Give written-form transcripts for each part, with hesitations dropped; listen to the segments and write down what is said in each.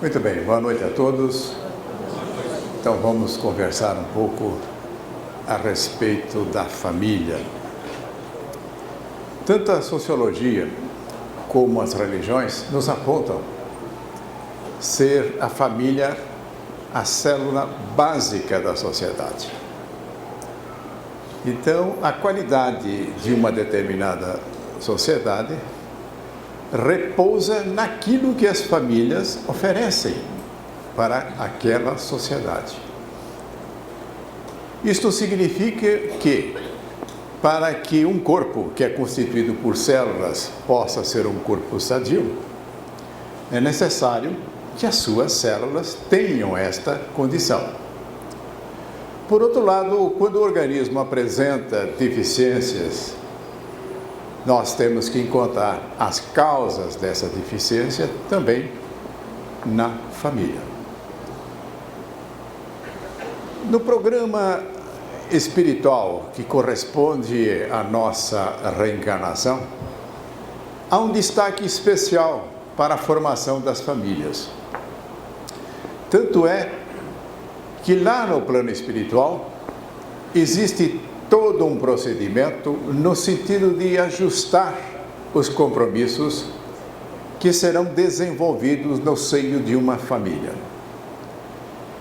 Muito bem, boa noite a todos. Então vamos conversar um pouco a respeito da família. Tanto a sociologia como as religiões nos apontam ser a família a célula básica da sociedade. Então, a qualidade de uma determinada sociedade repousa naquilo que as famílias oferecem para aquela sociedade. Isto significa que, para que um corpo que é constituído por células possa ser um corpo sadio, é necessário que as suas células tenham esta condição. Por outro lado, quando o organismo apresenta deficiências, nós temos que encontrar as causas dessa deficiência também na família. No programa espiritual que corresponde à nossa reencarnação, há um destaque especial para a formação das famílias. Tanto é que lá no plano espiritual existe todo um procedimento no sentido de ajustar os compromissos que serão desenvolvidos no seio de uma família.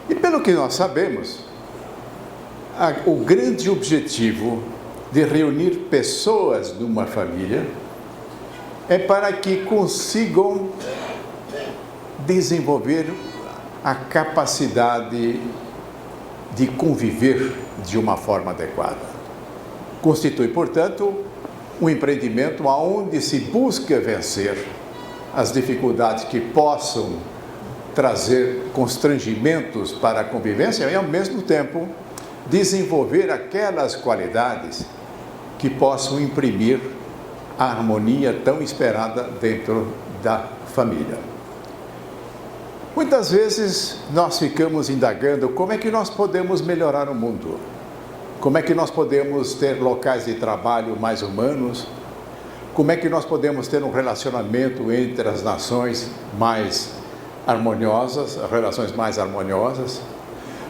E pelo que nós sabemos, o grande objetivo de reunir pessoas de uma família é para que consigam desenvolver a capacidade de conviver de uma forma adequada. Constitui, portanto, um empreendimento onde se busca vencer as dificuldades que possam trazer constrangimentos para a convivência e, ao mesmo tempo, desenvolver aquelas qualidades que possam imprimir a harmonia tão esperada dentro da família. Muitas vezes nós ficamos indagando como é que nós podemos melhorar o mundo, como é que nós podemos ter locais de trabalho mais humanos, como é que nós podemos ter um relacionamento entre as nações mais harmoniosas, relações mais harmoniosas,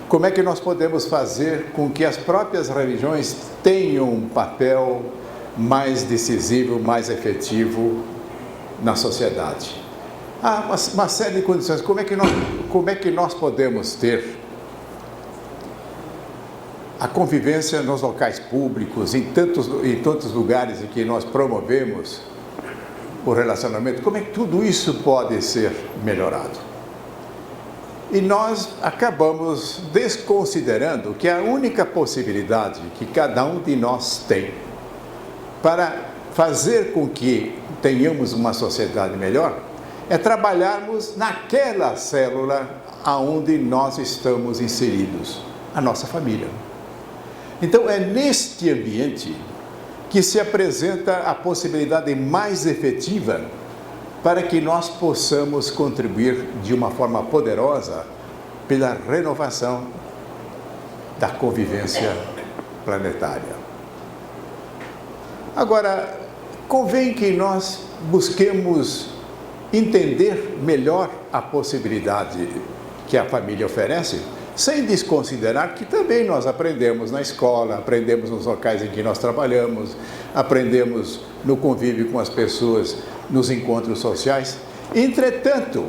como é que nós podemos fazer com que as próprias religiões tenham um papel mais decisivo, mais efetivo na sociedade. Há uma série de condições. Como é que nós podemos ter a convivência nos locais públicos, em tantos lugares em que nós promovemos o relacionamento? Como é que tudo isso pode ser melhorado? E nós acabamos desconsiderando que a única possibilidade que cada um de nós tem para fazer com que tenhamos uma sociedade melhor é trabalharmos naquela célula aonde nós estamos inseridos, a nossa família. Então, é neste ambiente que se apresenta a possibilidade mais efetiva para que nós possamos contribuir de uma forma poderosa pela renovação da convivência planetária. Agora, convém que nós busquemos entender melhor a possibilidade que a família oferece, sem desconsiderar que também nós aprendemos na escola, aprendemos nos locais em que nós trabalhamos, aprendemos no convívio com as pessoas, nos encontros sociais. Entretanto,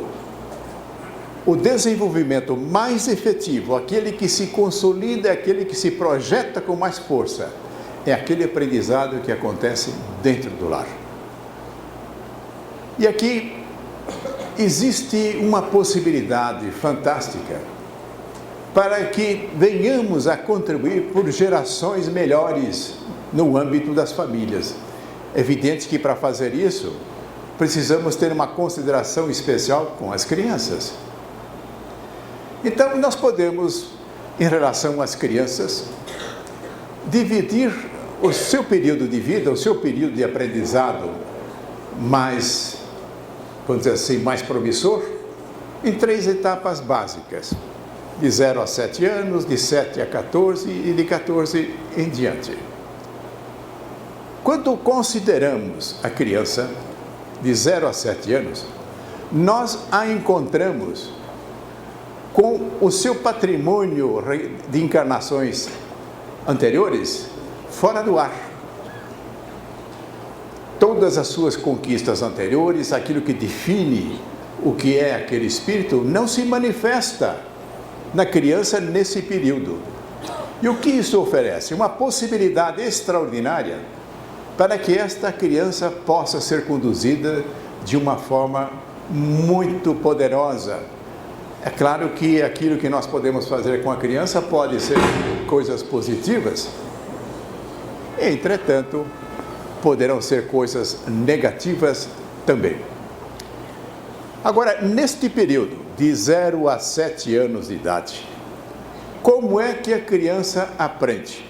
o desenvolvimento mais efetivo, aquele que se consolida, aquele que se projeta com mais força, é aquele aprendizado que acontece dentro do lar. E aqui existe uma possibilidade fantástica para que venhamos a contribuir por gerações melhores no âmbito das famílias. É evidente que para fazer isso, precisamos ter uma consideração especial com as crianças. Então, nós podemos, em relação às crianças, dividir o seu período de vida, o seu período de aprendizado mais, vamos dizer assim, mais promissor, em 3 etapas básicas: de 0 a 7 anos, de 7 a 14 e de 14 em diante. Quando consideramos a criança de 0 a 7 anos, nós a encontramos com o seu patrimônio de encarnações anteriores fora do ar. Todas as suas conquistas anteriores, aquilo que define o que é aquele espírito, não se manifesta na criança nesse período. E o que isso oferece? Uma possibilidade extraordinária para que esta criança possa ser conduzida de uma forma muito poderosa. É claro que aquilo que nós podemos fazer com a criança pode ser coisas positivas, entretanto, poderão ser coisas negativas também. Agora, neste período de 0 a 7 anos de idade, como é que a criança aprende?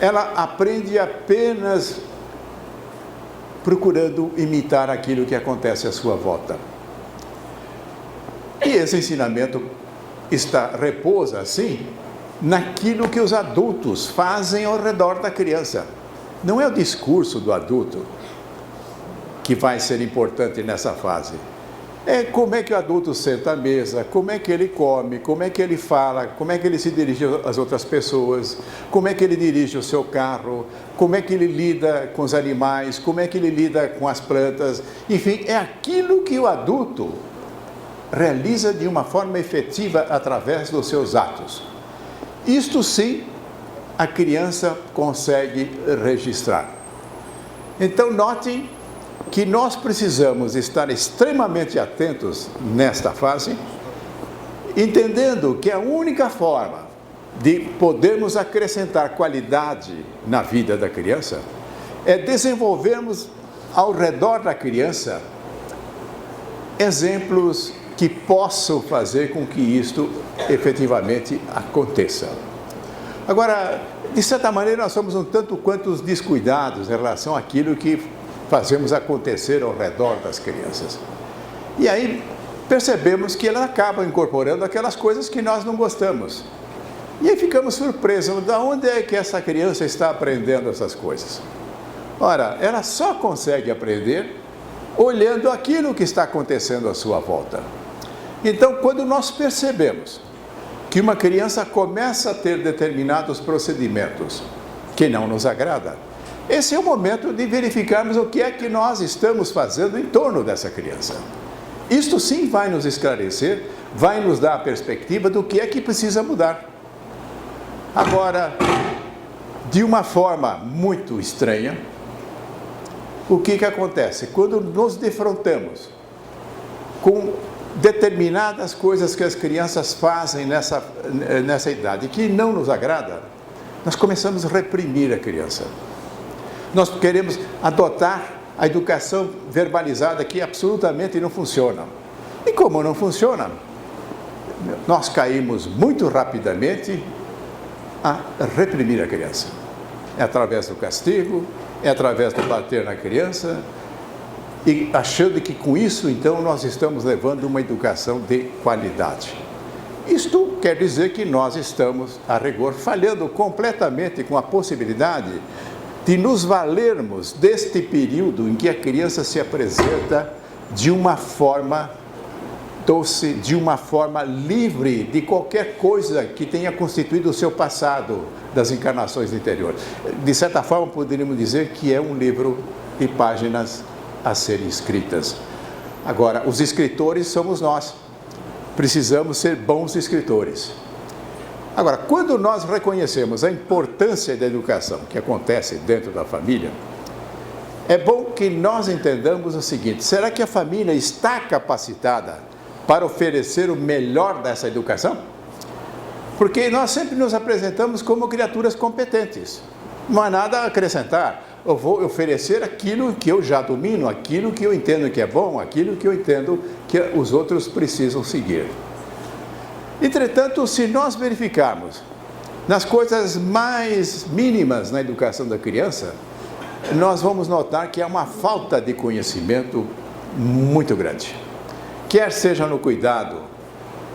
Ela aprende apenas procurando imitar aquilo que acontece à sua volta. E esse ensinamento repousa, assim, naquilo que os adultos fazem ao redor da criança. Não é o discurso do adulto que vai ser importante nessa fase. É como é que o adulto senta à mesa, como é que ele come, como é que ele fala, como é que ele se dirige às outras pessoas, como é que ele dirige o seu carro, como é que ele lida com os animais, como é que ele lida com as plantas. Enfim, é aquilo que o adulto realiza de uma forma efetiva através dos seus atos. Isto sim, a criança consegue registrar. Então, notem que nós precisamos estar extremamente atentos nesta fase, entendendo que a única forma de podermos acrescentar qualidade na vida da criança é desenvolvermos ao redor da criança exemplos que possam fazer com que isto efetivamente aconteça. Agora, de certa maneira, nós somos um tanto quanto descuidados em relação àquilo que fazemos acontecer ao redor das crianças. E aí percebemos que elas acabam incorporando aquelas coisas que nós não gostamos. E aí ficamos surpresos, de onde é que essa criança está aprendendo essas coisas? Ora, ela só consegue aprender olhando aquilo que está acontecendo à sua volta. Então, quando nós percebemos que uma criança começa a ter determinados procedimentos que não nos agradam, esse é o momento de verificarmos o que é que nós estamos fazendo em torno dessa criança. Isto sim vai nos esclarecer, vai nos dar a perspectiva do que é que precisa mudar. Agora, de uma forma muito estranha, o que acontece? Quando nos defrontamos com determinadas coisas que as crianças fazem nessa idade que não nos agrada, nós começamos a reprimir a criança. Nós queremos adotar a educação verbalizada que absolutamente não funciona. E como não funciona, nós caímos muito rapidamente a reprimir a criança. É através do castigo, é através do bater na criança, e achando que com isso, então, nós estamos levando uma educação de qualidade. Isto quer dizer que nós estamos, a rigor, falhando completamente com a possibilidade de nos valermos deste período em que a criança se apresenta de uma forma doce, de uma forma livre de qualquer coisa que tenha constituído o seu passado das encarnações anteriores. De certa forma, poderíamos dizer que é um livro de páginas a serem escritas. Agora, os escritores somos nós. Precisamos ser bons escritores. Agora, quando nós reconhecemos a importância da educação que acontece dentro da família, é bom que nós entendamos o seguinte: será que a família está capacitada para oferecer o melhor dessa educação? Porque nós sempre nos apresentamos como criaturas competentes. Não há nada a acrescentar. Eu vou oferecer aquilo que eu já domino, aquilo que eu entendo que é bom, aquilo que eu entendo que os outros precisam seguir. Entretanto, se nós verificarmos nas coisas mais mínimas na educação da criança, nós vamos notar que há uma falta de conhecimento muito grande. Quer seja no cuidado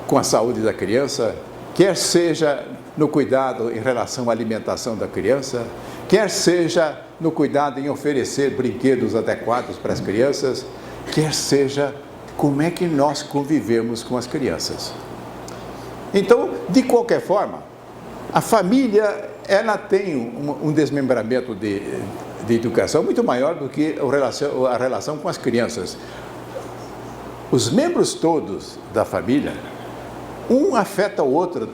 com a saúde da criança, quer seja no cuidado em relação à alimentação da criança, quer seja no cuidado em oferecer brinquedos adequados para as crianças, quer seja como é que nós convivemos com as crianças. Então, de qualquer forma, a família, ela tem um desmembramento de educação muito maior do que a relação com as crianças. Os membros todos da família, um afeta o outro,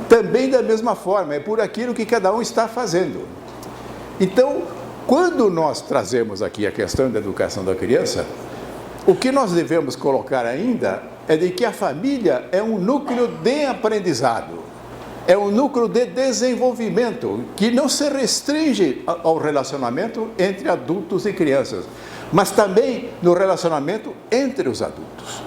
também da mesma forma, é por aquilo que cada um está fazendo. Então, quando nós trazemos aqui a questão da educação da criança, o que nós devemos colocar ainda é de que a família é um núcleo de aprendizado, é um núcleo de desenvolvimento, que não se restringe ao relacionamento entre adultos e crianças, mas também no relacionamento entre os adultos.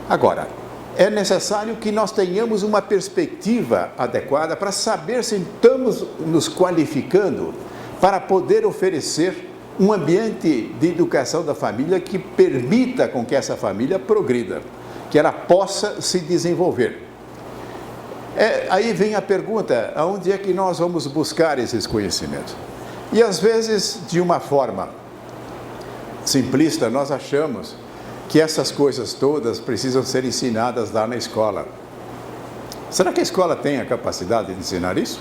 Agora, é necessário que nós tenhamos uma perspectiva adequada para saber se estamos nos qualificando para poder oferecer um ambiente de educação da família que permita com que essa família progrida, que ela possa se desenvolver. Aí vem a pergunta, aonde é que nós vamos buscar esses conhecimentos? E às vezes, de uma forma simplista, nós achamos que essas coisas todas precisam ser ensinadas lá na escola. Será que a escola tem a capacidade de ensinar isso?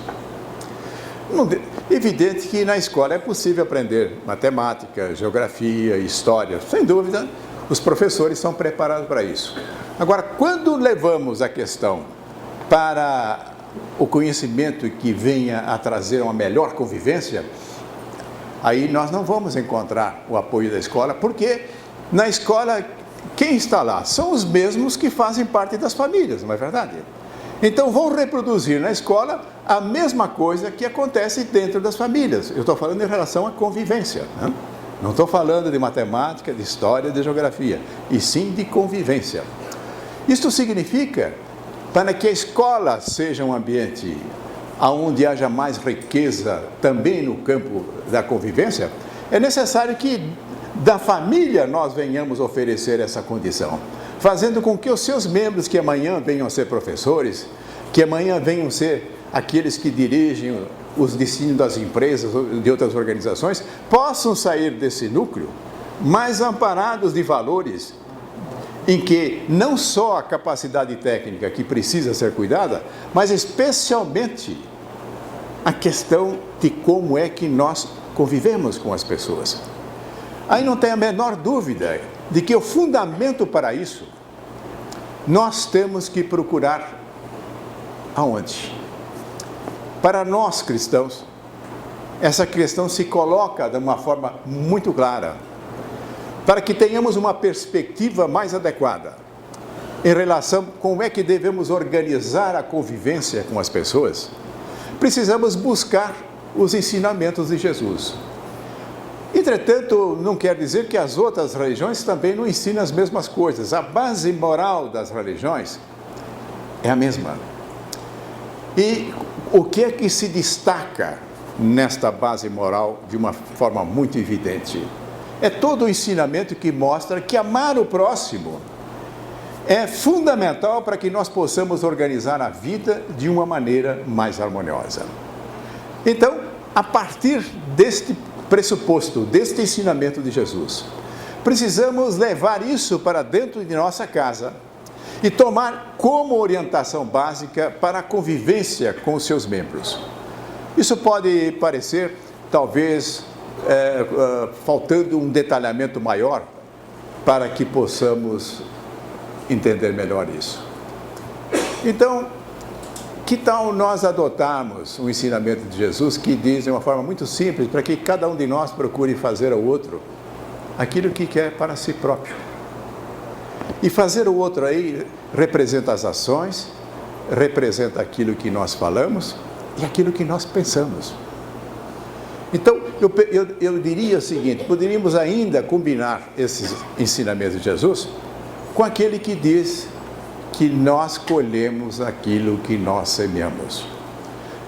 Evidente que na escola é possível aprender matemática, geografia, história, sem dúvida, os professores são preparados para isso. Agora, quando levamos a questão para o conhecimento que venha a trazer uma melhor convivência, aí nós não vamos encontrar o apoio da escola, porque na escola, quem está lá? São os mesmos que fazem parte das famílias, não é verdade? Então vão reproduzir na escola a mesma coisa que acontece dentro das famílias. Eu estou falando em relação à convivência, né? Não estou falando de matemática, de história, de geografia, e sim de convivência. Isto significa, para que a escola seja um ambiente onde haja mais riqueza também no campo da convivência, é necessário que da família nós venhamos oferecer essa condição, fazendo com que os seus membros que amanhã venham a ser professores, que amanhã venham ser aqueles que dirigem os destinos das empresas ou de outras organizações, possam sair desse núcleo mais amparados de valores em que não só a capacidade técnica que precisa ser cuidada, mas especialmente a questão de como é que nós convivemos com as pessoas. Aí não tem a menor dúvida de que o fundamento para isso, nós temos que procurar aonde? Para nós cristãos, essa questão se coloca de uma forma muito clara, para que tenhamos uma perspectiva mais adequada em relação a como é que devemos organizar a convivência com as pessoas. Precisamos buscar os ensinamentos de Jesus. Entretanto, não quer dizer que as outras religiões também não ensinam as mesmas coisas. A base moral das religiões é a mesma. E o que é que se destaca nesta base moral de uma forma muito evidente? É todo o ensinamento que mostra que amar o próximo é fundamental para que nós possamos organizar a vida de uma maneira mais harmoniosa. Então, a partir deste pressuposto, deste ensinamento de Jesus, precisamos levar isso para dentro de nossa casa e tomar como orientação básica para a convivência com os seus membros. Isso pode parecer, talvez, faltando um detalhamento maior para que possamos entender melhor isso. Então, que tal nós adotarmos o ensinamento de Jesus que diz de uma forma muito simples para que cada um de nós procure fazer ao outro aquilo que quer para si próprio. E fazer o outro aí representa as ações, representa aquilo que nós falamos e aquilo que nós pensamos. Então, eu diria o seguinte, poderíamos ainda combinar esses ensinamentos de Jesus com aquele que diz que nós colhemos aquilo que nós semeamos.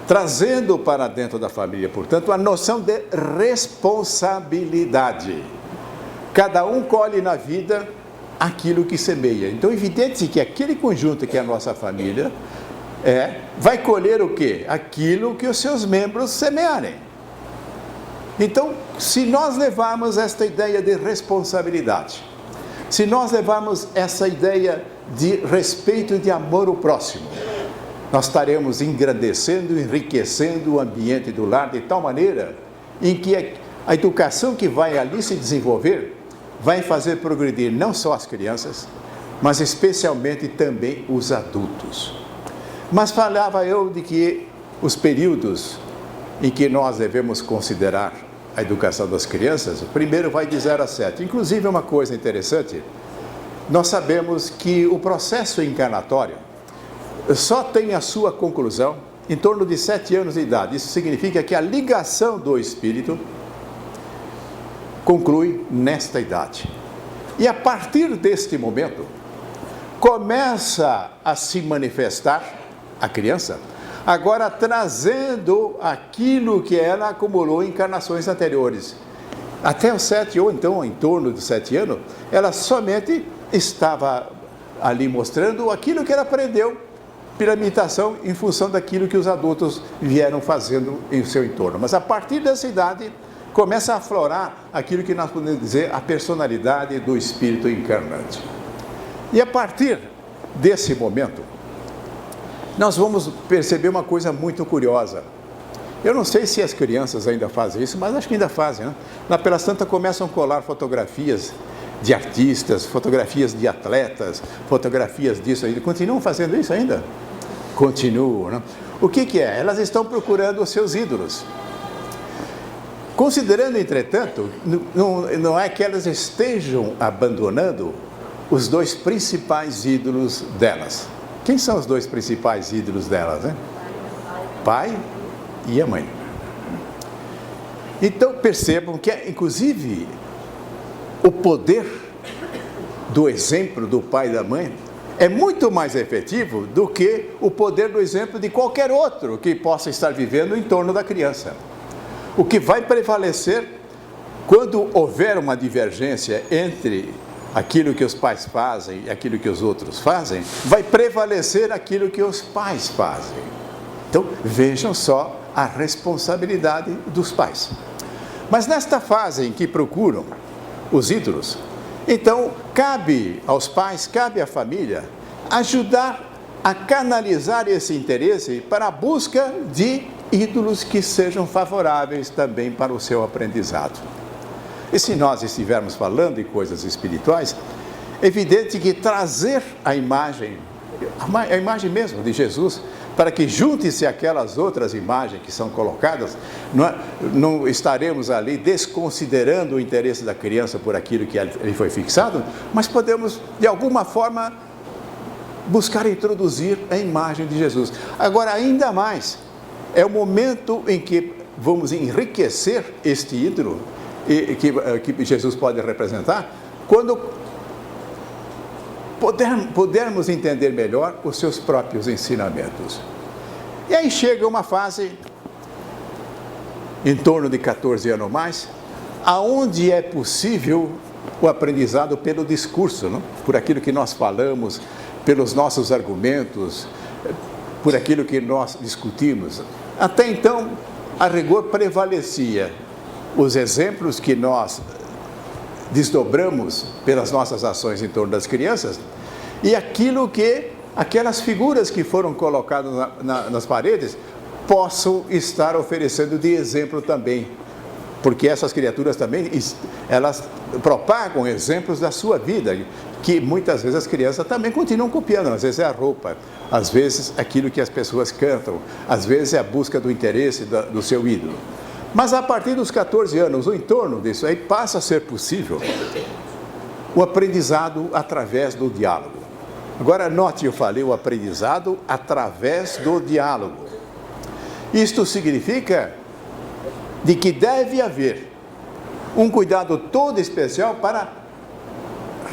Trazendo para dentro da família, portanto, a noção de responsabilidade. Cada um colhe na vida aquilo que semeia. Então, é evidente que aquele conjunto que é a nossa família vai colher o quê? Aquilo que os seus membros semearem. Então, se nós levarmos esta ideia de responsabilidade, se nós levarmos essa ideia de respeito e de amor ao próximo. Nós estaremos engrandecendo, enriquecendo o ambiente do lar de tal maneira em que a educação que vai ali se desenvolver vai fazer progredir não só as crianças, mas especialmente também os adultos. Mas falava eu de que os períodos em que nós devemos considerar a educação das crianças, o primeiro vai de 0 a 7. Inclusive, uma coisa interessante, nós sabemos que o processo encarnatório só tem a sua conclusão em torno de 7 anos de idade. Isso significa que a ligação do espírito conclui nesta idade. E a partir deste momento, começa a se manifestar a criança, agora trazendo aquilo que ela acumulou em encarnações anteriores. Até os 7, ou então em torno de 7 anos, ela somente estava ali mostrando aquilo que ela aprendeu pela imitação em função daquilo que os adultos vieram fazendo em seu entorno. Mas a partir dessa idade, começa a aflorar aquilo que nós podemos dizer a personalidade do espírito encarnante. E a partir desse momento, nós vamos perceber uma coisa muito curiosa. Eu não sei se as crianças ainda fazem isso, mas acho que ainda fazem, né? Lá pelas tantas começam a colar fotografias de artistas, fotografias de atletas, fotografias disso ainda. Continuam fazendo isso ainda? Continuam, né? O que é? Elas estão procurando os seus ídolos. Considerando, entretanto, não é que elas estejam abandonando os 2 principais ídolos delas. Quem são os 2 principais ídolos delas, né? Pai e a mãe. Então percebam que, inclusive, o poder do exemplo do pai e da mãe é muito mais efetivo do que o poder do exemplo de qualquer outro que possa estar vivendo em torno da criança. O que vai prevalecer quando houver uma divergência entre aquilo que os pais fazem e aquilo que os outros fazem, vai prevalecer aquilo que os pais fazem. Então, vejam só a responsabilidade dos pais. Mas nesta fase em que procuram os ídolos, então cabe aos pais, cabe à família, ajudar a canalizar esse interesse para a busca de ídolos que sejam favoráveis também para o seu aprendizado. E se nós estivermos falando de coisas espirituais, é evidente que trazer a imagem mesmo de Jesus, para que junte-se aquelas outras imagens que são colocadas, não estaremos ali desconsiderando o interesse da criança por aquilo que ele foi fixado, mas podemos, de alguma forma, buscar introduzir a imagem de Jesus. Agora, ainda mais, é o momento em que vamos enriquecer este ídolo que Jesus pode representar, quando pudermos entender melhor os seus próprios ensinamentos. E aí chega uma fase, em torno de 14 anos ou mais, aonde é possível o aprendizado pelo discurso, não? Por aquilo que nós falamos, pelos nossos argumentos, por aquilo que nós discutimos. Até então, a rigor prevalecia os exemplos que nós desdobramos pelas nossas ações em torno das crianças e aquelas figuras que foram colocadas nas paredes possam estar oferecendo de exemplo também, porque essas criaturas também, elas propagam exemplos da sua vida, que muitas vezes as crianças também continuam copiando, às vezes é a roupa, às vezes aquilo que as pessoas cantam, às vezes é a busca do interesse do seu ídolo. Mas a partir dos 14 anos, o entorno disso aí passa a ser possível o aprendizado através do diálogo. Agora note, eu falei o aprendizado através do diálogo. Isto significa de que deve haver um cuidado todo especial para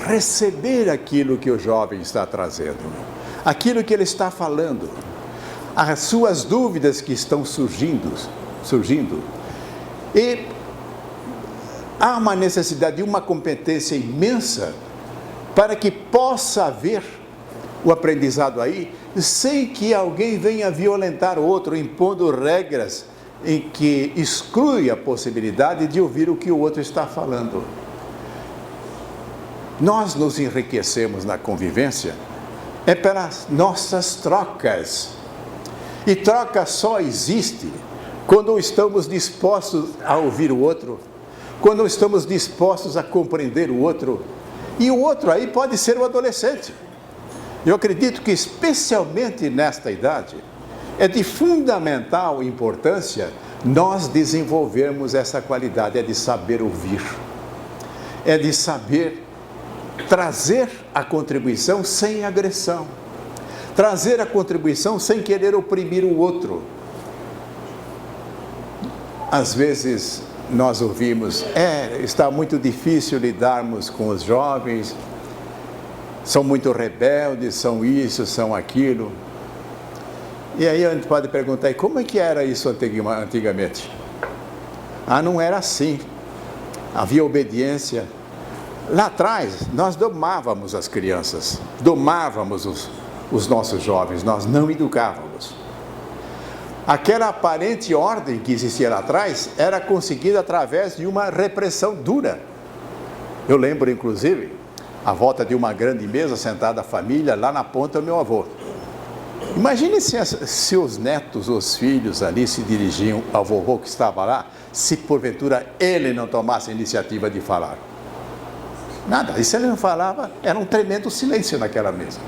receber aquilo que o jovem está trazendo, aquilo que ele está falando, as suas dúvidas que estão surgindo. E há uma necessidade de uma competência imensa para que possa haver o aprendizado aí, sem que alguém venha violentar o outro, impondo regras em que exclui a possibilidade de ouvir o que o outro está falando. Nós nos enriquecemos na convivência é pelas nossas trocas. E troca só existe quando estamos dispostos a ouvir o outro, quando estamos dispostos a compreender o outro. E o outro aí pode ser o adolescente. Eu acredito que, especialmente nesta idade, é de fundamental importância nós desenvolvermos essa qualidade, é de saber ouvir, é de saber trazer a contribuição sem agressão, trazer a contribuição sem querer oprimir o outro. Às vezes nós ouvimos, está muito difícil lidarmos com os jovens, são muito rebeldes, são isso, são aquilo. E aí a gente pode perguntar, e como é que era isso antigamente? Não era assim. Havia obediência. Lá atrás, nós domávamos as crianças, domávamos os nossos jovens, nós não educávamos. Aquela aparente ordem que existia lá atrás era conseguida através de uma repressão dura. Eu lembro, inclusive, à volta de uma grande mesa, sentada a família, lá na ponta do meu avô. Imagine se os netos, os filhos ali se dirigiam ao vovô que estava lá, se porventura ele não tomasse a iniciativa de falar. Nada, e se ele não falava, era um tremendo silêncio naquela mesa.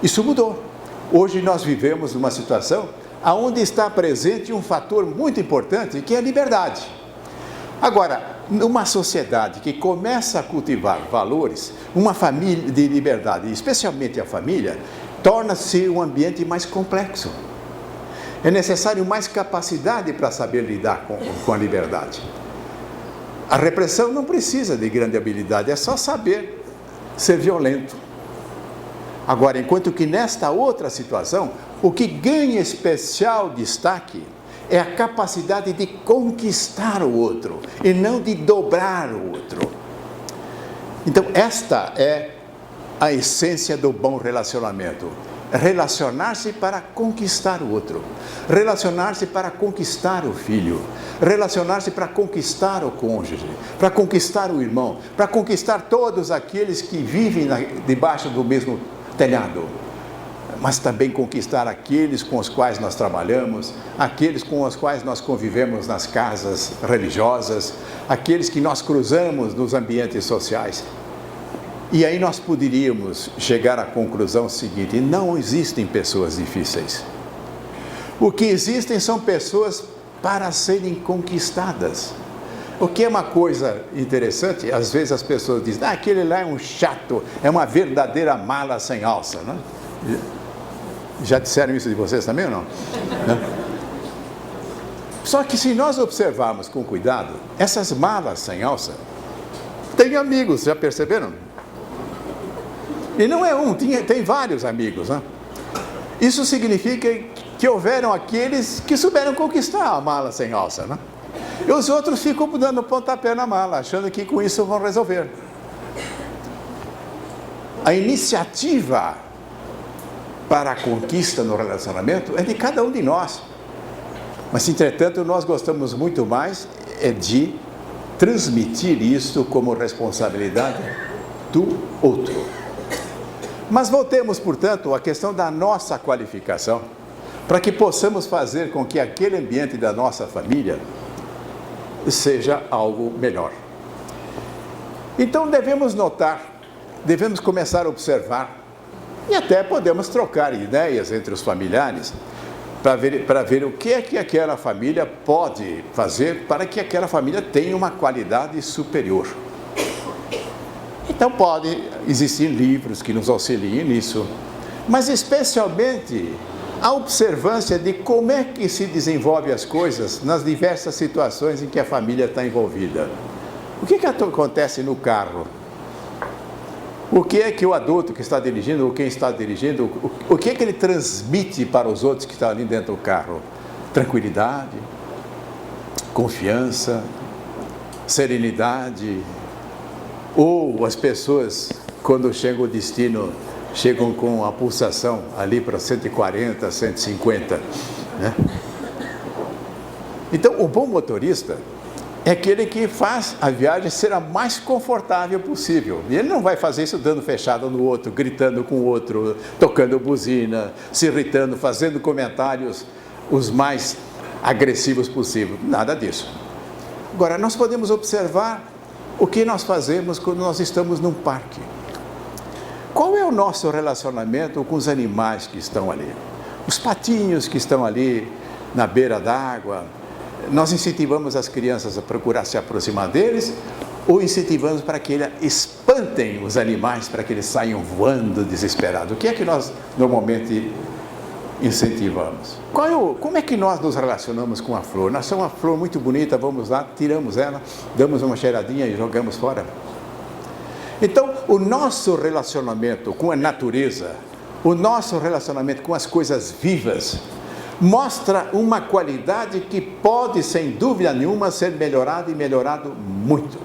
Isso mudou. Hoje nós vivemos numa situação onde está presente um fator muito importante, que é a liberdade. Agora, numa sociedade que começa a cultivar valores, uma família de liberdade, especialmente a família, torna-se um ambiente mais complexo. É necessário mais capacidade para saber lidar com a liberdade. A repressão não precisa de grande habilidade, é só saber ser violento. Agora, enquanto que nesta outra situação, o que ganha especial destaque é a capacidade de conquistar o outro e não de dobrar o outro. Então, esta é a essência do bom relacionamento. Relacionar-se para conquistar o outro, relacionar-se para conquistar o filho, relacionar-se para conquistar o cônjuge, para conquistar o irmão, para conquistar todos aqueles que vivem debaixo do mesmo telhado, mas também conquistar aqueles com os quais nós trabalhamos, aqueles com os quais nós convivemos nas casas religiosas, aqueles que nós cruzamos nos ambientes sociais. E aí nós poderíamos chegar à conclusão seguinte: não existem pessoas difíceis. O que existem são pessoas para serem conquistadas. O que é uma coisa interessante, às vezes as pessoas dizem, aquele lá é um chato, é uma verdadeira mala sem alça, né? Já disseram isso de vocês também ou não? Só que se nós observarmos com cuidado, essas malas sem alça têm amigos, já perceberam? E não é um, tem vários amigos, né? Isso significa que houveram aqueles que souberam conquistar a mala sem alça, né? E os outros ficam dando pontapé na mala, achando que com isso vão resolver. A iniciativa para a conquista no relacionamento é de cada um de nós. Mas, entretanto, nós gostamos muito mais de transmitir isso como responsabilidade do outro. Mas voltemos, portanto, à questão da nossa qualificação, para que possamos fazer com que aquele ambiente da nossa família seja algo melhor. Então devemos notar, devemos começar a observar, e até podemos trocar ideias entre os familiares, para ver o que é que aquela família pode fazer para que aquela família tenha uma qualidade superior. Então pode existir livros que nos auxiliem nisso, mas especialmente a observância de como é que se desenvolve as coisas nas diversas situações em que a família está envolvida. O que acontece no carro? O que é que o adulto que está dirigindo, ou quem está dirigindo, o que é que ele transmite para os outros que estão ali dentro do carro? Tranquilidade, confiança, serenidade. Ou as pessoas, quando chegam ao destino, chegam com a pulsação ali para 140, 150, né? Então, o bom motorista, é aquele que faz a viagem ser a mais confortável possível. E ele não vai fazer isso dando fechada no outro, gritando com o outro, tocando buzina, se irritando, fazendo comentários os mais agressivos possível. Nada disso. Agora, nós podemos observar o que nós fazemos quando nós estamos num parque. Qual é o nosso relacionamento com os animais que estão ali? Os patinhos que estão ali na beira d'água. Nós incentivamos as crianças a procurar se aproximar deles ou incentivamos para que eles espantem os animais, para que eles saiam voando desesperados? O que é que nós normalmente incentivamos? Como é que nós nos relacionamos com a flor? Nós somos uma flor muito bonita, vamos lá, tiramos ela, damos uma cheiradinha e jogamos fora. Então, o nosso relacionamento com a natureza, o nosso relacionamento com as coisas vivas, mostra uma qualidade que pode, sem dúvida nenhuma, ser melhorada e melhorado muito.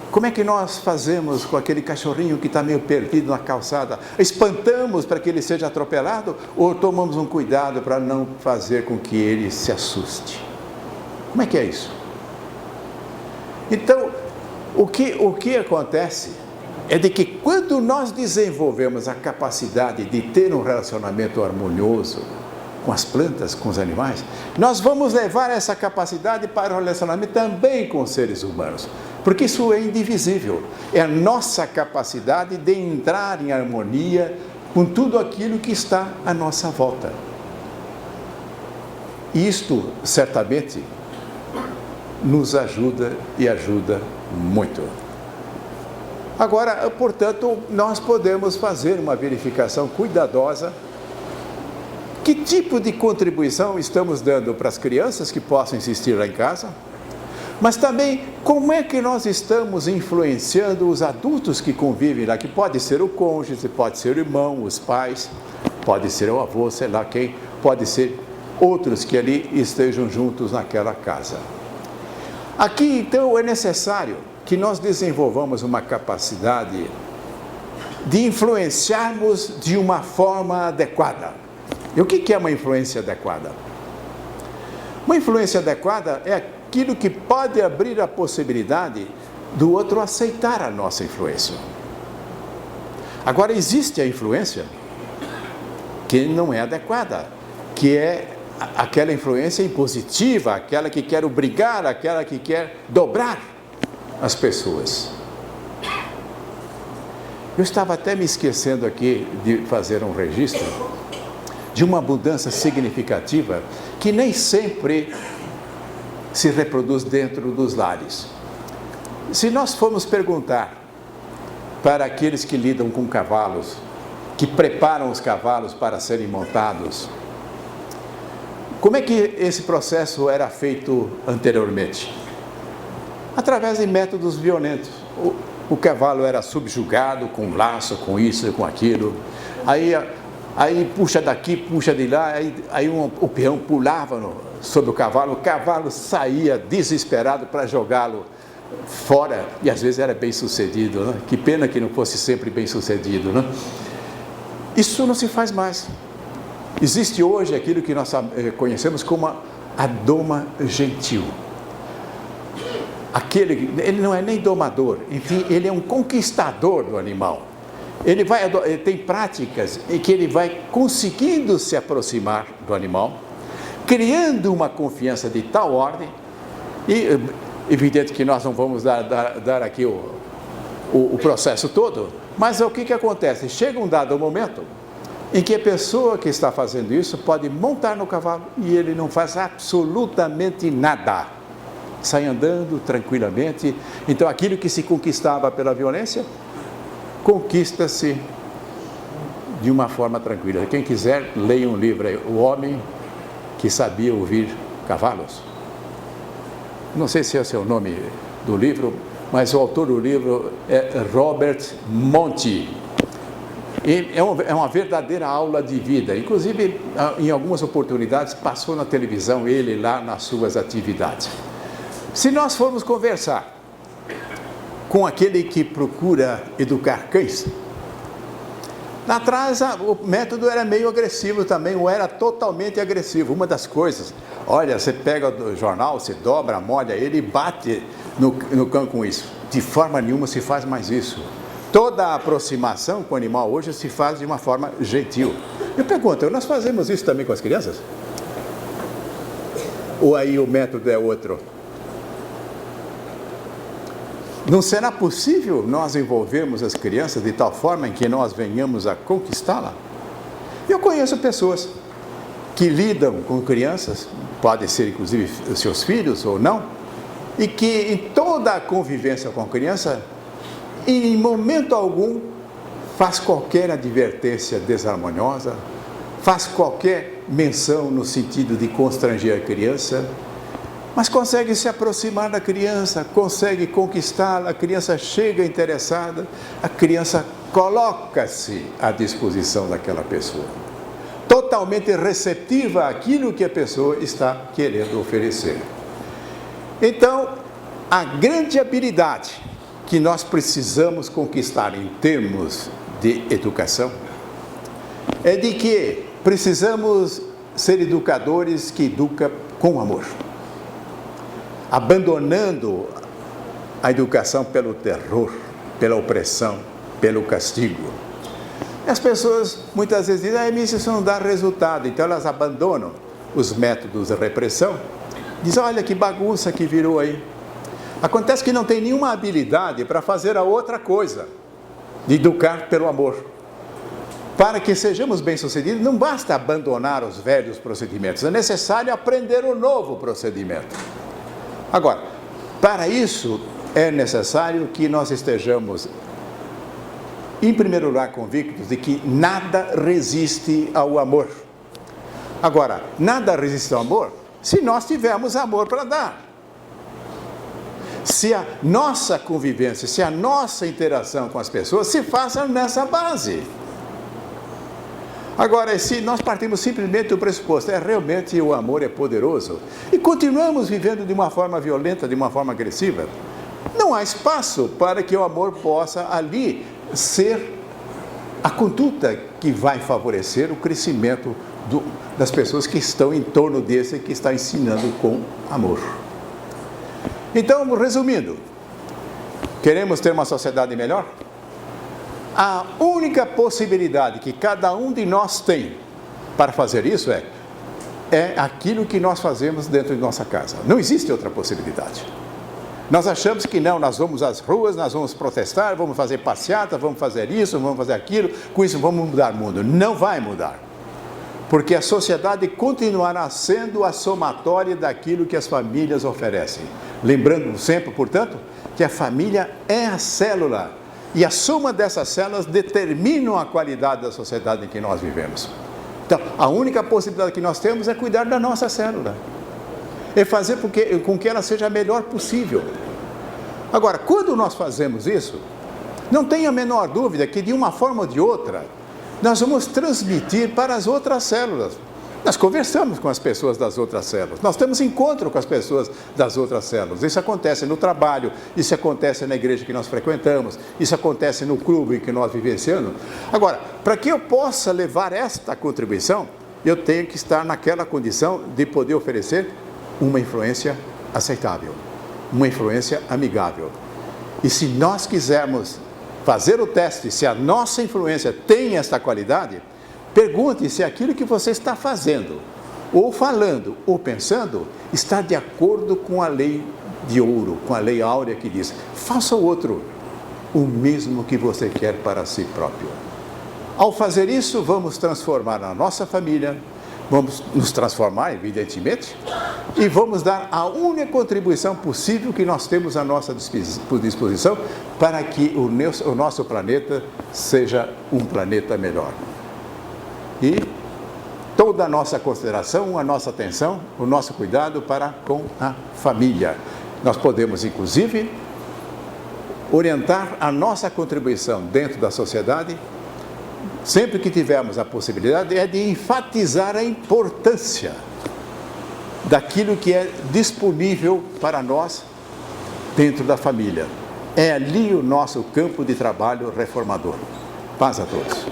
Como é que nós fazemos com aquele cachorrinho que está meio perdido na calçada? Espantamos para que ele seja atropelado ou tomamos um cuidado para não fazer com que ele se assuste? Como é que é isso? Então, o que acontece é de que quando nós desenvolvemos a capacidade de ter um relacionamento harmonioso com as plantas, com os animais, nós vamos levar essa capacidade para o relacionamento também com os seres humanos, porque isso é indivisível, é a nossa capacidade de entrar em harmonia com tudo aquilo que está à nossa volta. E isto, certamente, nos ajuda e ajuda muito. Agora, portanto, nós podemos fazer uma verificação cuidadosa. Que tipo de contribuição estamos dando para as crianças que possam insistir lá em casa? Mas também, como é que nós estamos influenciando os adultos que convivem lá, que pode ser o cônjuge, pode ser o irmão, os pais, pode ser o avô, sei lá quem, pode ser outros que ali estejam juntos naquela casa. Aqui, então, é necessário que nós desenvolvamos uma capacidade de influenciarmos de uma forma adequada. E o que é uma influência adequada? Uma influência adequada é aquilo que pode abrir a possibilidade do outro aceitar a nossa influência. Agora, existe a influência que não é adequada, que é aquela influência impositiva, aquela que quer obrigar, aquela que quer dobrar as pessoas. Eu estava até me esquecendo aqui de fazer um registro de uma mudança significativa que nem sempre se reproduz dentro dos lares. Se nós formos perguntar para aqueles que lidam com cavalos, que preparam os cavalos para serem montados, como é que esse processo era feito anteriormente? Através de métodos violentos. O cavalo era subjugado com laço, com isso, com aquilo. Aí puxa daqui, puxa de lá, o peão pulava sobre o cavalo saía desesperado para jogá-lo fora, e às vezes era bem sucedido, né? Que pena que não fosse sempre bem sucedido, né? Isso não se faz mais. Existe hoje aquilo que nós conhecemos como a doma gentil. Ele não é nem domador, enfim, ele é um conquistador do animal. Ele tem práticas em que ele vai conseguindo se aproximar do animal, criando uma confiança de tal ordem, e evidente que nós não vamos dar aqui o processo todo, mas o que acontece? Chega um dado momento em que a pessoa que está fazendo isso pode montar no cavalo e ele não faz absolutamente nada, sai andando tranquilamente. Então aquilo que se conquistava pela violência, conquista-se de uma forma tranquila. Quem quiser, leia um livro aí, O Homem que Sabia Ouvir Cavalos. Não sei se esse é o nome do livro, mas o autor do livro é Robert Monti. É uma verdadeira aula de vida. Inclusive, em algumas oportunidades, passou na televisão ele lá nas suas atividades. Se nós formos conversar com aquele que procura educar cães, Lá atrás o método era meio agressivo também, ou era totalmente agressivo. Uma das coisas, olha, você pega o jornal, você dobra, molha ele e bate no cão com isso. De forma nenhuma se faz mais isso. Toda a aproximação com o animal hoje se faz de uma forma gentil. Eu pergunto, nós fazemos isso também com as crianças? Ou aí o método é outro? Não será possível nós envolvermos as crianças de tal forma em que nós venhamos a conquistá-la? Eu conheço pessoas que lidam com crianças, podem ser inclusive seus filhos ou não, e que em toda a convivência com a criança, em momento algum, faz qualquer advertência desarmoniosa, faz qualquer menção no sentido de constranger a criança, mas consegue se aproximar da criança, consegue conquistá-la, a criança chega interessada, a criança coloca-se à disposição daquela pessoa, totalmente receptiva àquilo que a pessoa está querendo oferecer. Então, a grande habilidade que nós precisamos conquistar em termos de educação é de que precisamos ser educadores que educam com amor, abandonando a educação pelo terror, pela opressão, pelo castigo. As pessoas muitas vezes dizem, isso não dá resultado, então elas abandonam os métodos de repressão, dizem, olha que bagunça que virou aí. Acontece que não tem nenhuma habilidade para fazer a outra coisa, de educar pelo amor. Para que sejamos bem-sucedidos, não basta abandonar os velhos procedimentos, é necessário aprender um novo procedimento. Agora, para isso é necessário que nós estejamos, em primeiro lugar, convictos de que nada resiste ao amor. Agora, nada resiste ao amor se nós tivermos amor para dar. Se a nossa convivência, se a nossa interação com as pessoas se faça nessa base. Agora, se nós partimos simplesmente do pressuposto, realmente o amor é poderoso, e continuamos vivendo de uma forma violenta, de uma forma agressiva, não há espaço para que o amor possa ali ser a conduta que vai favorecer o crescimento das pessoas que estão em torno desse, que está ensinando com amor. Então, resumindo, queremos ter uma sociedade melhor? A única possibilidade que cada um de nós tem para fazer isso é aquilo que nós fazemos dentro de nossa casa. Não existe outra possibilidade. Nós achamos que não, nós vamos às ruas, nós vamos protestar, vamos fazer passeata, vamos fazer isso, vamos fazer aquilo, com isso vamos mudar o mundo. Não vai mudar. Porque a sociedade continuará sendo a somatória daquilo que as famílias oferecem. Lembrando sempre, portanto, que a família é a célula. E a soma dessas células determinam a qualidade da sociedade em que nós vivemos. Então, a única possibilidade que nós temos é cuidar da nossa célula. É fazer com que ela seja a melhor possível. Agora, quando nós fazemos isso, não tenha a menor dúvida que de uma forma ou de outra, nós vamos transmitir para as outras células. Nós conversamos com as pessoas das outras células, nós temos encontro com as pessoas das outras células. Isso acontece no trabalho, isso acontece na igreja que nós frequentamos, isso acontece no clube que nós vivenciamos. Agora, para que eu possa levar esta contribuição, eu tenho que estar naquela condição de poder oferecer uma influência aceitável, uma influência amigável. E se nós quisermos fazer o teste, se a nossa influência tem esta qualidade, pergunte se aquilo que você está fazendo, ou falando, ou pensando, está de acordo com a lei de ouro, com a lei áurea que diz, faça ao outro o mesmo que você quer para si próprio. Ao fazer isso, vamos transformar a nossa família, vamos nos transformar, evidentemente, e vamos dar a única contribuição possível que nós temos à nossa disposição para que o nosso planeta seja um planeta melhor. E toda a nossa consideração, a nossa atenção, o nosso cuidado para com a família. Nós podemos, inclusive, orientar a nossa contribuição dentro da sociedade, sempre que tivermos a possibilidade, é de enfatizar a importância daquilo que é disponível para nós dentro da família. É ali o nosso campo de trabalho reformador. Paz a todos.